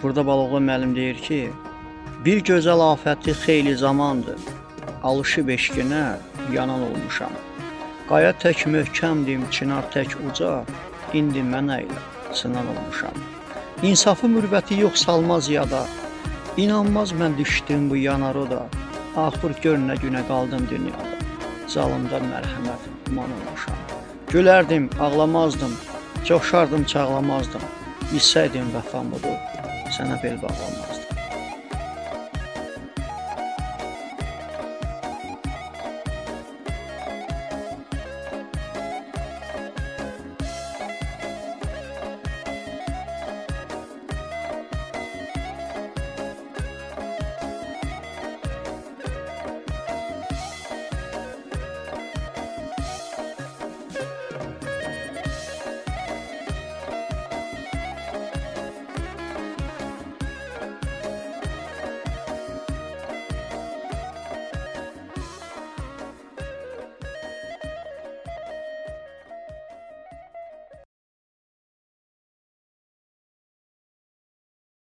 Burada Baloğlu müəllim deyir ki, bir gözəl afəti xeyli zamandır, alışıb eşqinə yanan olmuşam. Qaya tək möhkəmdim, çınar tək uca, indi mənə ilə sınan olmuşam. İnsafı mürvəti yox salmaz yada, İnanmaz mən düşdüm bu yanar o da, axır gör nə günə qaldım dünyada, zalımdan mərhəmət uman olmuşam. Gülərdim, ağlamazdım, coşardım, çağlamazdım, bilsəydim vəfam budur, sənə bel bağlamazdım.